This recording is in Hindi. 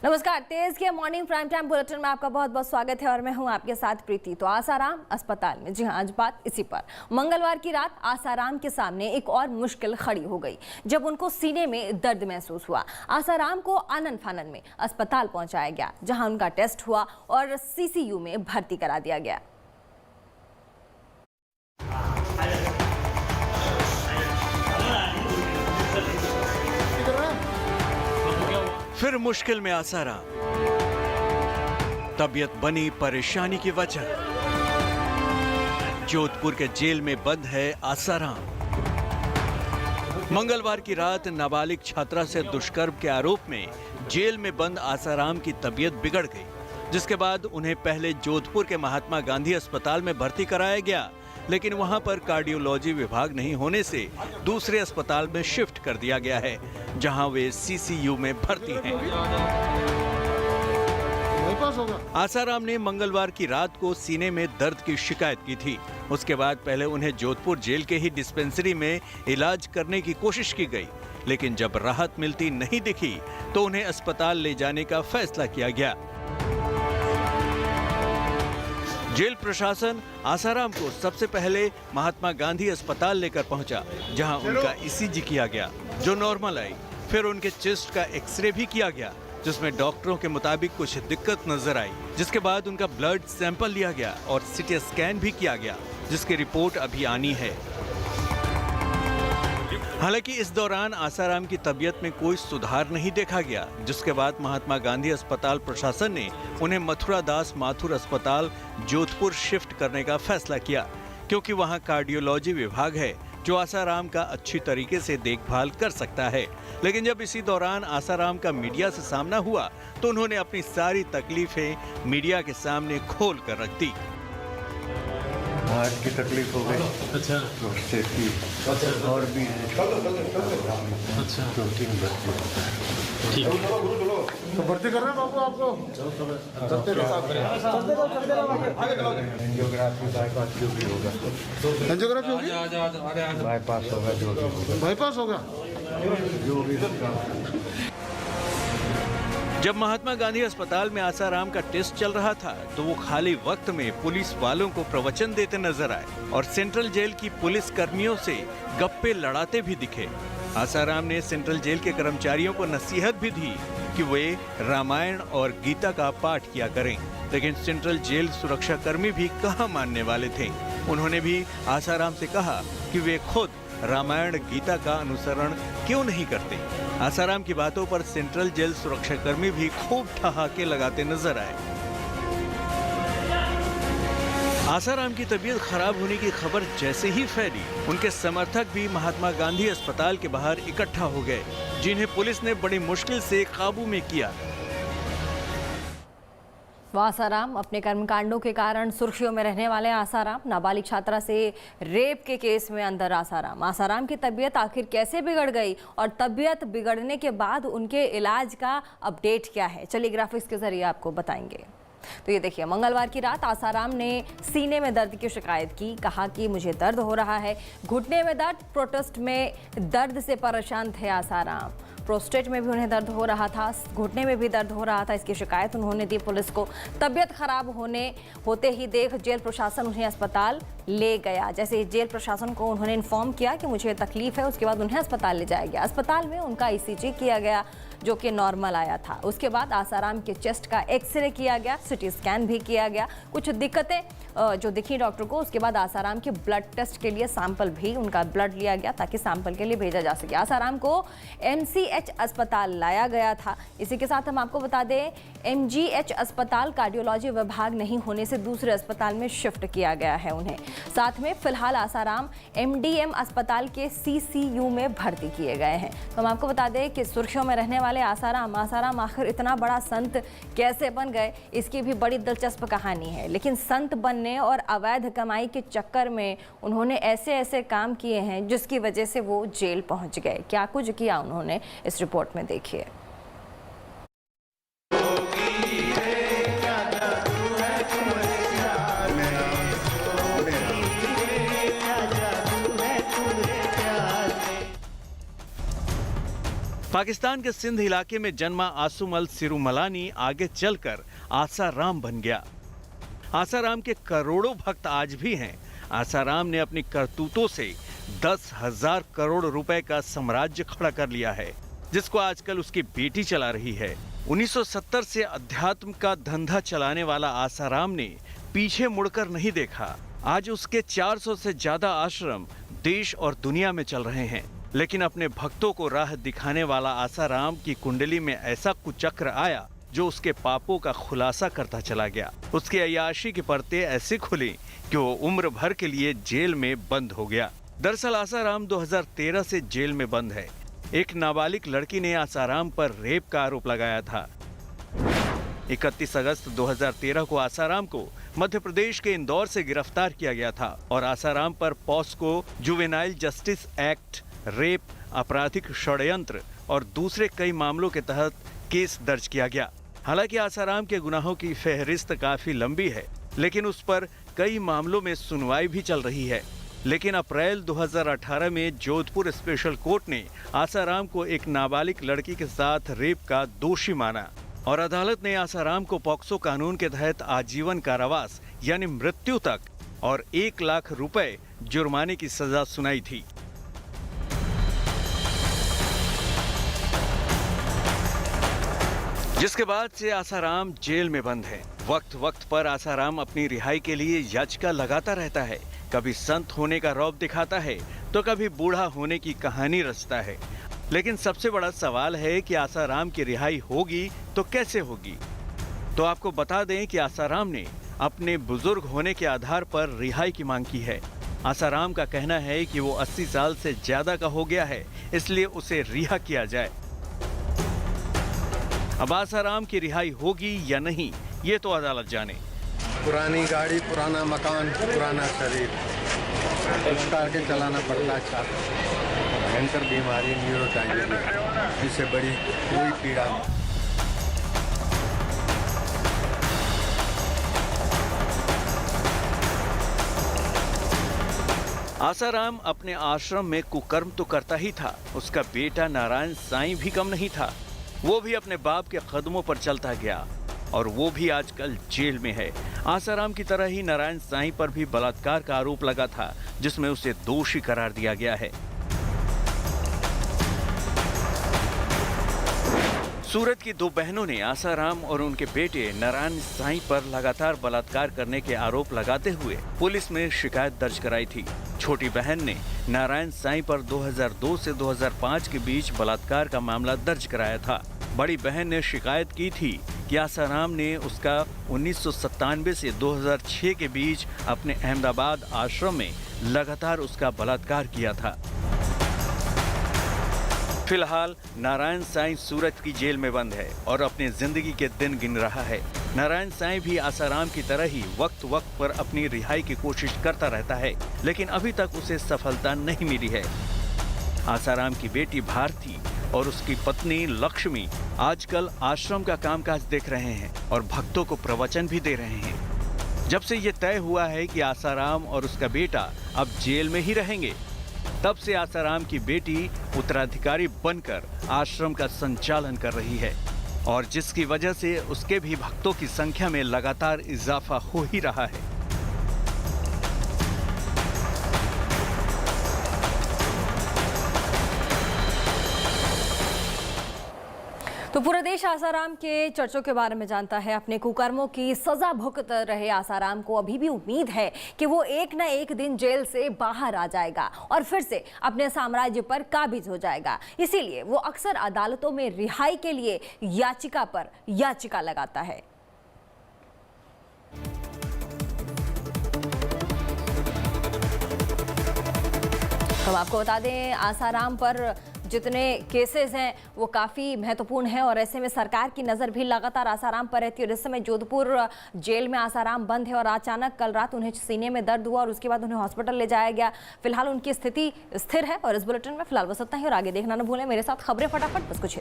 नमस्कार, तेज के मॉर्निंग प्राइम टाइम बुलेटिन में आपका बहुत बहुत स्वागत है और मैं हूं आपके साथ प्रीति। तो आसाराम अस्पताल में, जी हां, आज बात इसी पर। मंगलवार की रात आसाराम के सामने एक और मुश्किल खड़ी हो गई जब उनको सीने में दर्द महसूस हुआ। आसाराम को आनन फानन में अस्पताल पहुंचाया गया, जहां उनका टेस्ट हुआ और सीसीयू में भर्ती करा दिया गया। फिर मुश्किल में आसाराम, तबीयत बनी परेशानी की वजह। जोधपुर के जेल में बंद है आसाराम। मंगलवार की रात नाबालिग छात्रा से दुष्कर्म के आरोप में जेल में बंद आसाराम की तबीयत बिगड़ गई, जिसके बाद उन्हें पहले जोधपुर के महात्मा गांधी अस्पताल में भर्ती कराया गया, लेकिन वहां पर कार्डियोलॉजी विभाग नहीं होने से दूसरे अस्पताल में शिफ्ट कर दिया गया है, जहां वे सीसीयू में भर्ती हैं। आसाराम ने मंगलवार की रात को सीने में दर्द की शिकायत की थी। उसके बाद पहले उन्हें जोधपुर जेल के ही डिस्पेंसरी में इलाज करने की कोशिश की गई, लेकिन जब राहत मिलती नहीं दिखी तो उन्हें अस्पताल ले जाने का फैसला किया गया। जेल प्रशासन आसाराम को सबसे पहले महात्मा गांधी अस्पताल लेकर पहुंचा, जहां उनका ईसीजी किया गया, जो नॉर्मल आई। फिर उनके चेस्ट का एक्सरे भी किया गया, जिसमें डॉक्टरों के मुताबिक कुछ दिक्कत नजर आई, जिसके बाद उनका ब्लड सैंपल लिया गया और सीटी स्कैन भी किया गया, जिसकी रिपोर्ट अभी आनी है। हालांकि इस दौरान आसाराम की तबीयत में कोई सुधार नहीं देखा गया, जिसके बाद महात्मा गांधी अस्पताल प्रशासन ने उन्हें मथुरा दास माथुर अस्पताल जोधपुर शिफ्ट करने का फैसला किया, क्योंकि वहां कार्डियोलॉजी विभाग है जो आसाराम का अच्छी तरीके से देखभाल कर सकता है। लेकिन जब इसी दौरान आसाराम का मीडिया से सामना हुआ तो उन्होंने अपनी सारी तकलीफें मीडिया के सामने खोल कर रख दी। हार्ट की तकलीफ हो गई। अच्छा। प्रोस्टेट की। अच्छा। और भी अच्छा। 2-3 भर्ती। ठीक है। तो भर्ती कर रहे हैं बाबू आपको। एंजियोग्राफी बाईपास जो भी होगा। एंजियोग्राफी होगी। बाईपास होगा जो भी होगा। बाईपास होगा। जो भी होगा। जब महात्मा गांधी अस्पताल में आसाराम का टेस्ट चल रहा था तो वो खाली वक्त में पुलिस वालों को प्रवचन देते नजर आए और सेंट्रल जेल की पुलिस कर्मियों से गप्पे लड़ाते भी दिखे। आसाराम ने सेंट्रल जेल के कर्मचारियों को नसीहत भी दी कि वे रामायण और गीता का पाठ किया करें, लेकिन सेंट्रल जेल सुरक्षा कर्मी भी कहाँ मानने वाले थे। उन्होंने भी आसाराम से कहा कि वे खुद रामायण गीता का अनुसरण क्यों नहीं करते। आसाराम की बातों पर सेंट्रल जेल सुरक्षाकर्मी भी खूब ठहाके लगाते नजर आए। आसाराम की तबीयत खराब होने की खबर जैसे ही फैली, उनके समर्थक भी महात्मा गांधी अस्पताल के बाहर इकट्ठा हो गए, जिन्हें पुलिस ने बड़ी मुश्किल से काबू में किया। आसाराम अपने कर्मकांडों के कारण सुर्खियों में रहने वाले आसाराम, नाबालिग छात्रा से रेप के केस में अंदर आसाराम की तबीयत आखिर कैसे बिगड़ गई और तबीयत बिगड़ने के बाद उनके इलाज का अपडेट क्या है, चलिए ग्राफिक्स के जरिए आपको बताएंगे। तो ये देखिए, मंगलवार की रात आसाराम ने सीने में दर्द की शिकायत की। कहा कि मुझे दर्द हो रहा है, घुटने में दर्द, प्रोस्टेट में दर्द से परेशान थे आसाराम। प्रोस्टेट में भी उन्हें दर्द हो रहा था, घुटने में भी दर्द हो रहा था। इसकी शिकायत उन्होंने दी पुलिस को। तबीयत खराब होते ही देख जेल प्रशासन उन्हें अस्पताल ले गया। जैसे जेल प्रशासन को उन्होंने इन्फॉर्म किया कि मुझे तकलीफ है, उसके बाद उन्हें अस्पताल ले जाया गया। अस्पताल में उनका ईसीजी किया गया, जो कि नॉर्मल आया था। उसके बाद आसाराम के चेस्ट का एक्सरे किया गया, सिटी स्कैन भी किया गया। कुछ दिक्कतें जो दिखी डॉक्टर को, उसके बाद आसाराम के ब्लड टेस्ट के लिए सैंपल भी, उनका ब्लड लिया गया ताकि सैंपल के लिए भेजा जा सके। आसाराम को MCH अस्पताल लाया गया था। इसी के साथ हम आपको बता दें, MGH अस्पताल कार्डियोलॉजी विभाग नहीं होने से दूसरे अस्पताल में शिफ्ट किया गया है उन्हें। साथ में फिलहाल आसाराम MDM अस्पताल के CCU में भर्ती किए गए हैं। तो हम आपको बता दें कि सुर्खियों में रहने वाले आसाराम आखिर इतना बड़ा संत कैसे बन गए, इसकी भी बड़ी दिलचस्प कहानी है। लेकिन संत बनने और अवैध कमाई के चक्कर में उन्होंने ऐसे काम किए हैं जिसकी वजह से वो जेल पहुंच गए। क्या कुछ किया उन्होंने, इस रिपोर्ट में देखिए। पाकिस्तान के सिंध इलाके में जन्मा आसुमल सिरुमलानी आगे चलकर आसाराम बन गया। आसाराम के करोड़ों भक्त आज भी हैं। आसाराम ने अपनी करतूतों से 10,000 करोड़ रुपए का साम्राज्य खड़ा कर लिया है, जिसको आजकल उसकी बेटी चला रही है। 1970 से अध्यात्म का धंधा चलाने वाला आसाराम ने पीछे मुड़कर नहीं देखा। आज उसके 400 से ज्यादा आश्रम देश और दुनिया में चल रहे हैं। लेकिन अपने भक्तों को राह दिखाने वाला आसाराम की कुंडली में ऐसा कुचक्र आया जो उसके पापों का खुलासा करता चला गया। उसके अय्याशी के पर्दे ऐसे खुले कि वो उम्र भर के लिए जेल में बंद हो गया। दरअसल आसाराम 2013 से जेल में बंद है। एक नाबालिग लड़की ने आसाराम पर रेप का आरोप लगाया था। 31 अगस्त 2013 को आसाराम को मध्य प्रदेश के इंदौर से गिरफ्तार किया गया था और आसाराम पर POCSO, juvenile justice act, rape, आपराधिक षड्यंत्र और दूसरे कई मामलों के तहत केस दर्ज किया गया। हालांकि आसाराम के गुनाहों की फहरिस्त काफी लंबी है, लेकिन उस पर कई मामलों में सुनवाई भी चल रही है। लेकिन अप्रैल 2018 में जोधपुर स्पेशल कोर्ट ने आसाराम को एक नाबालिग लड़की के साथ रेप का दोषी माना और अदालत ने आसाराम को पॉक्सो कानून के तहत आजीवन कारावास यानी मृत्यु तक और 1 लाख रुपए जुर्माने की सजा सुनाई थी। जिसके बाद से आसाराम जेल में बंद है। वक्त वक्त पर आसाराम अपनी रिहाई के लिए याचिका लगाता रहता है। कभी संत होने का रौब दिखाता है तो कभी बूढ़ा होने की कहानी रचता है। लेकिन सबसे बड़ा सवाल है कि आसाराम की रिहाई होगी तो कैसे होगी। तो आपको बता दें कि आसाराम ने अपने बुजुर्ग होने के आधार पर रिहाई की मांग की है। आसाराम का कहना है कि वो 80 साल से ज्यादा का हो गया है, इसलिए उसे रिहा किया जाए। अब आसाराम की रिहाई होगी या नहीं, ये तो अदालत जाने। पुरानी गाड़ी, पुराना मकान, पुराना शरीर, उतार के चलाना पड़ता है। भयंकर बीमारी न्यूरोटाइजिस, इससे बड़ी कोई पीड़ा नहीं। आसाराम अपने आश्रम में कुकर्म तो करता ही था, उसका बेटा नारायण साईं भी कम नहीं था। वो भी अपने बाप के कदमों पर चलता गया और वो भी आजकल जेल में है। आसाराम की तरह ही नारायण साईं पर भी बलात्कार का आरोप लगा था, जिसमें उसे दोषी करार दिया गया है। सूरत की 2 बहनों ने आसाराम और उनके बेटे नारायण साईं पर लगातार बलात्कार करने के आरोप लगाते हुए पुलिस में शिकायत दर्ज कराई थी। छोटी बहन ने नारायण साईं पर 2002 से 2005 के बीच बलात्कार का मामला दर्ज कराया था। बड़ी बहन ने शिकायत की थी कि आसाराम ने उसका 1997 से 2006 के बीच अपने अहमदाबाद आश्रम में लगातार उसका बलात्कार किया था। फिलहाल नारायण साईं सूरत की जेल में बंद है और अपनी जिंदगी के दिन गिन रहा है। नारायण साईं भी आसाराम की तरह ही वक्त वक्त पर अपनी रिहाई की कोशिश करता रहता है, लेकिन अभी तक उसे सफलता नहीं मिली है। आसाराम की बेटी भारती और उसकी पत्नी लक्ष्मी आजकल आश्रम का कामकाज देख रहे हैं और भक्तों को प्रवचन भी दे रहे हैं। जब से ये तय हुआ है कि आसाराम और उसका बेटा अब जेल में ही रहेंगे, तब से आसाराम की बेटी उत्तराधिकारी बनकर आश्रम का संचालन कर रही है और जिसकी वजह से उसके भी भक्तों की संख्या में लगातार इजाफा हो ही रहा है। तो पूरा देश आसाराम के चर्चों के बारे में जानता है। अपने कुकर्मों की सजा भुगत रहे आसाराम को अभी भी उम्मीद है कि वो एक न एक दिन जेल से बाहर आ जाएगा और फिर से अपने साम्राज्य पर काबिज हो जाएगा। इसीलिए वो अक्सर अदालतों में रिहाई के लिए याचिका पर याचिका लगाता है। तो आपको बता दें, आसाराम पर जितने केसेस हैं वो काफ़ी महत्वपूर्ण हैं और ऐसे में सरकार की नज़र भी लगातार आसाराम पर रहती है। इस समय जोधपुर जेल में आसाराम बंद है और अचानक कल रात उन्हें सीने में दर्द हुआ और उसके बाद उन्हें हॉस्पिटल ले जाया गया। फिलहाल उनकी स्थिति स्थिर है और इस बुलेटिन में फिलहाल बस इतना ही और आगे देखना न भूलें। मेरे साथ खबरें फटाफट बस कुछ